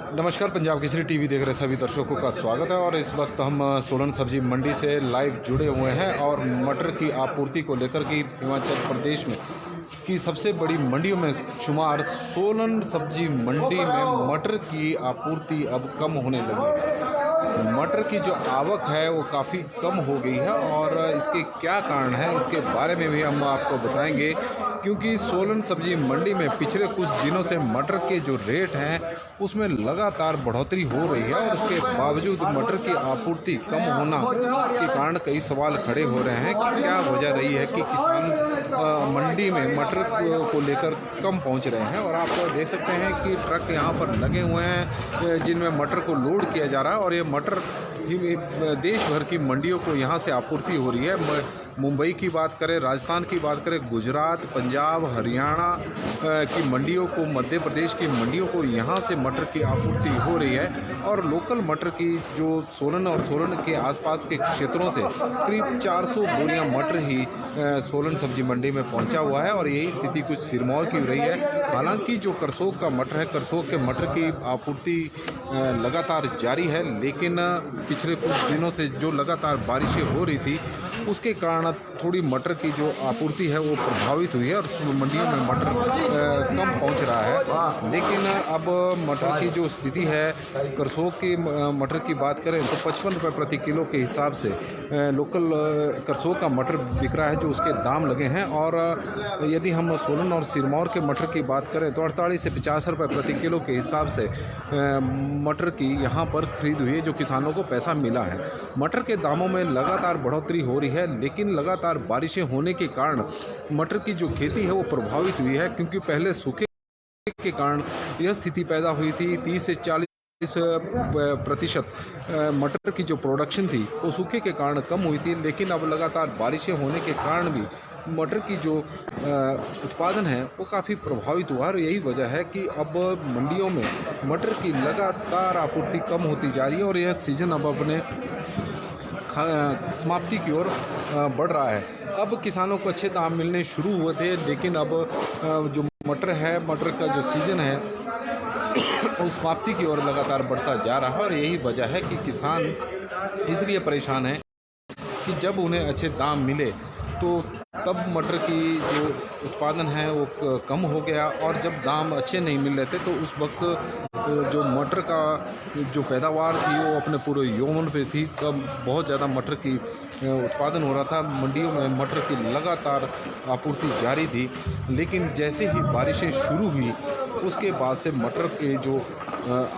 नमस्कार, पंजाब केसरी टीवी देख रहे सभी दर्शकों का स्वागत है। और इस वक्त हम सोलन सब्जी मंडी से लाइव जुड़े हुए हैं और मटर की आपूर्ति को लेकर की हिमाचल प्रदेश में की सबसे बड़ी मंडियों में शुमार सोलन सब्जी मंडी में मटर की आपूर्ति अब कम होने लगी है। मटर की जो आवक है वो काफ़ी कम हो गई है और इसके क्या कारण है इसके बारे में भी हम आपको बताएंगे, क्योंकि सोलन सब्जी मंडी में पिछले कुछ दिनों से मटर के जो रेट हैं उसमें लगातार बढ़ोतरी हो रही है और इसके बावजूद मटर की आपूर्ति कम होना के कारण कई सवाल खड़े हो रहे हैं कि क्या वजह रही है कि किसान मंडी में मटर को लेकर कम पहुंच रहे हैं। और आप देख सकते हैं कि ट्रक यहाँ पर लगे हुए हैं जिनमें मटर को लोड किया जा रहा है और ये मटर देश भर की मंडियों को यहाँ से आपूर्ति हो रही है। मुंबई की बात करें, राजस्थान की बात करें, गुजरात, पंजाब, हरियाणा की मंडियों को, मध्य प्रदेश की मंडियों को यहाँ से मटर की आपूर्ति हो रही है। और लोकल मटर की जो सोलन और सोलन के आसपास के क्षेत्रों से करीब 400 बोरियाँ मटर ही सोलन सब्जी मंडी में पहुँचा हुआ है और यही स्थिति कुछ सिरमौर की रही है। हालांकि जो करसोग का मटर है, करसोग के मटर की आपूर्ति लगातार जारी है, लेकिन पिछले कुछ दिनों से जो लगातार बारिशें हो रही थी उसके कारण थोड़ी मटर की जो आपूर्ति है वो प्रभावित हुई है और मंडियों में मटर कम पहुंच रहा है। लेकिन अब मटर की जो स्थिति है, करसोग की मटर की बात करें तो 55 रुपये प्रति किलो के हिसाब से लोकल करसोग का मटर बिक रहा है जो उसके दाम लगे हैं। और यदि हम सोलन और सिरमौर के मटर की बात करें तो 48 से 50 रुपये प्रति किलो के हिसाब से मटर की यहाँ पर खरीद हुई है, जो किसानों को पैसा मिला है। मटर के दामों में लगातार बढ़ोतरी हो रही है, लेकिन लगातार बारिशें होने के कारण मटर की जो खेती है वो प्रभावित हुई है, क्योंकि पहले सूखे के कारण यह स्थिति पैदा हुई थी। 30 से 40% मटर की जो प्रोडक्शन थी वो सूखे के कारण कम हुई थी, लेकिन अब लगातार बारिशें होने के कारण भी मटर की जो उत्पादन है वो काफ़ी प्रभावित हुआ और यही वजह है कि अब मंडियों में मटर की लगातार आपूर्ति कम होती जा रही है और यह सीज़न अब अपने समाप्ति की ओर बढ़ रहा है। अब किसानों को अच्छे दाम मिलने शुरू हुए थे, लेकिन अब जो मटर है, मटर का जो सीज़न है वो समाप्ति की ओर लगातार बढ़ता जा रहा है और यही वजह है कि किसान इसलिए परेशान है कि जब उन्हें अच्छे दाम मिले तो तब मटर की जो उत्पादन है वो कम हो गया और जब दाम अच्छे नहीं मिल रहे थे तो उस वक्त जो मटर का जो पैदावार थी वो अपने पूरे यौवन पे थी। तब बहुत ज़्यादा मटर की उत्पादन हो रहा था, मंडियों में मटर की लगातार आपूर्ति जारी थी। लेकिन जैसे ही बारिशें शुरू हुई उसके बाद से मटर के जो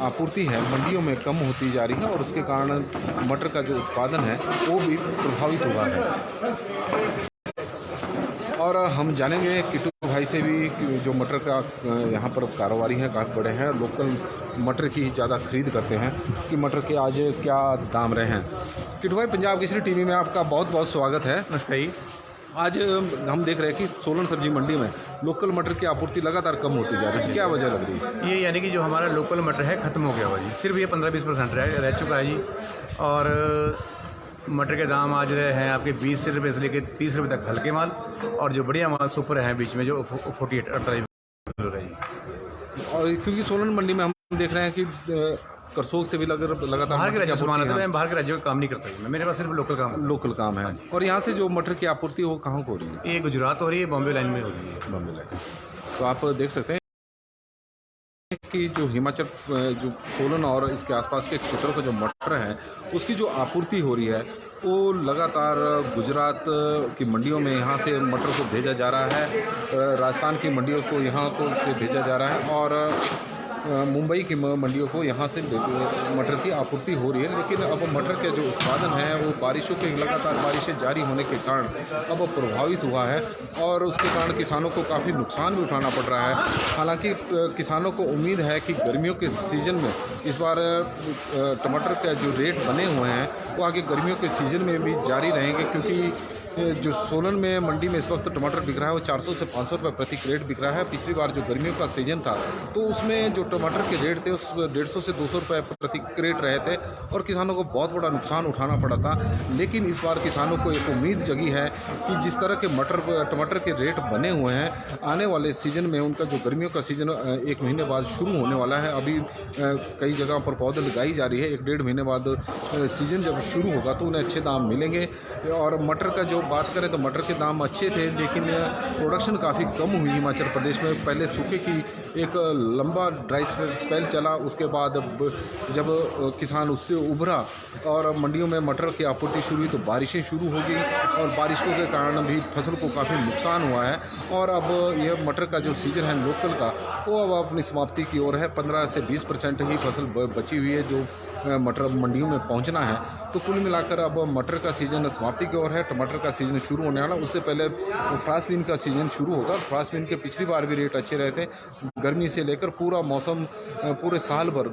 आपूर्ति है मंडियों में कम होती जा रही है और उसके कारण मटर का जो उत्पादन है वो भी प्रभावित हुआ है। और हम जानेंगे किट्टू भाई से भी जो मटर का यहाँ पर कारोबारी है, काफ़ी बड़े हैं, लोकल मटर की ही ज़्यादा खरीद करते हैं, कि मटर के आज क्या दाम रहे हैं। किट्टू भाई, पंजाब केसरी टीवी में आपका बहुत बहुत स्वागत है। नमस्कार जी। आज हम देख रहे हैं कि सोलन सब्जी मंडी में लोकल मटर की आपूर्ति लगातार कम होती जा रही है, क्या वजह लग रही है? ये यानी कि जो हमारा लोकल मटर है ख़त्म हो गया हुआ जी, सिर्फ ये 15-20% रह चुका है जी। और मटर के दाम आज रहे हैं आपके 20 रुपये से लेकर 30 रुपये तक हल्के माल, और जो बढ़िया माल सुपर हैं बीच में जो 48 किलो रहे। और क्योंकि सोलन मंडी में हम देख रहे हैं कि करसोग से भी लगातार बाहर के राज्य सामान आता है, मैं बाहर के राज्यों का काम नहीं करता जी, मेरे पास सिर्फ लोकल काम है। और यहाँ से जो मटर की आपूर्ति वो कहाँ को हो रही है? ये गुजरात हो रही है, बॉम्बे लाइन में हो रही है। बॉम्बे लाइन। तो आप देख सकते हैं कि जो हिमाचल, जो सोलन और इसके आसपास के क्षेत्रों का जो मटर है उसकी जो आपूर्ति हो रही है वो लगातार गुजरात की मंडियों में यहाँ से मटर को भेजा जा रहा है, राजस्थान की मंडियों को यहाँ को से भेजा जा रहा है। और मुंबई की मंडियों को यहाँ से मटर की आपूर्ति हो रही है, लेकिन अब मटर के जो उत्पादन है वो बारिशों के लगातार बारिशें जारी होने के कारण अब प्रभावित हुआ है और उसके कारण किसानों को काफ़ी नुकसान भी उठाना पड़ रहा है। हालांकि किसानों को उम्मीद है कि गर्मियों के सीज़न में इस बार टमाटर का जो रेट बने हुए हैं वो आगे गर्मियों के सीज़न में भी जारी रहेंगे, क्योंकि जो सोलन में मंडी में इस वक्त टमाटर बिक रहा है वो 400 से 500 रुपये प्रति क्रेट बिक रहा है। पिछली बार जो गर्मियों का सीजन था तो उसमें जो टमाटर के रेट थे उस 150 से 200 रुपये प्रति क्रेट रहे थे और किसानों को बहुत बड़ा नुकसान उठाना पड़ा था। लेकिन इस बार किसानों को एक उम्मीद जगी है कि जिस तरह के टमाटर के रेट बने हुए हैं, आने वाले सीजन में उनका जो गर्मियों का सीजन 1 महीने बाद शुरू होने वाला है। अभी कई जगह पर पौधे लगाई जा रही है, 1-1.5 महीने बाद सीजन जब शुरू होगा तो उन्हें अच्छे दाम मिलेंगे। और मटर का जो बात करें तो मटर के दाम अच्छे थे, लेकिन प्रोडक्शन काफ़ी कम हुई हिमाचल प्रदेश में। पहले सूखे की एक लंबा ड्राई स्पेल चला, उसके बाद जब किसान उससे उभरा और मंडियों में मटर की आपूर्ति शुरू हुई तो बारिशें शुरू हो गई और बारिशों के कारण भी फसल को काफ़ी नुकसान हुआ है। और अब यह मटर का जो सीजन है लोकल का वो अब अपनी समाप्ति की ओर है। 15 से 20% ही फसल बची हुई है जो मटर मंडियों में पहुंचना है। तो कुल मिलाकर अब मटर का सीज़न समाप्ति की ओर है, टमाटर का सीज़न शुरू होने वाला। उससे पहले फ्रांस बीन का सीज़न शुरू होगा। फ्रांस बीन के पिछली बार भी रेट अच्छे रहे थे। गर्मी से लेकर पूरा मौसम पूरे साल भर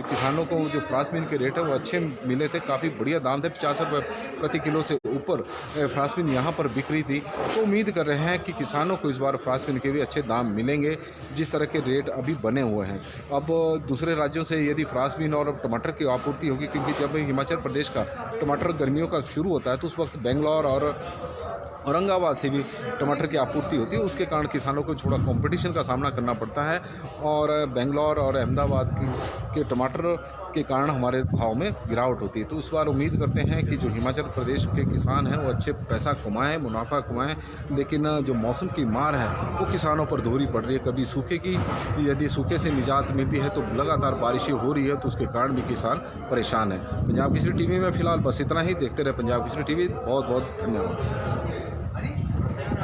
किसानों को जो फ्रांस बीन के रेट है वो अच्छे मिले थे, काफ़ी बढ़िया दाम थे। 50 रुपये प्रति किलो से ऊपर फ्रांस बीन यहाँ पर बिक रही थी। तो उम्मीद कर रहे हैं कि किसानों को इस बार फ्रांस बीन के भी अच्छे दाम मिलेंगे जिस तरह के रेट अभी बने हुए हैं। अब दूसरे राज्यों से यदि फ्रांस बीन और टमाटर की आपूर्ति होगी, क्योंकि जब हिमाचल प्रदेश का टमाटर गर्मियों का शुरू होता है तो उस वक्त बेंगलोर और औरंगाबाद से भी टमाटर की आपूर्ति होती है। उसके कारण किसानों को थोड़ा कंपटीशन का सामना करना पड़ता है और बेंगलोर और अहमदाबाद के टमाटर के कारण हमारे भाव में गिरावट होती है। तो इस बार उम्मीद करते हैं कि जो हिमाचल प्रदेश के किसान हैं वो अच्छे पैसा कमाएं, मुनाफा कमाएं, लेकिन जो मौसम की मार है वो किसानों पर दोहरी पड़ रही है। कभी सूखे की, यदि सूखे से निजात मिलती है तो लगातार बारिशें हो रही है तो उसके कारण भी किसान परेशान है। पंजाब केसरी टीवी में फिलहाल बस इतना ही। देखते रहे पंजाब केसरी टीवी। बहुत बहुत धन्यवाद।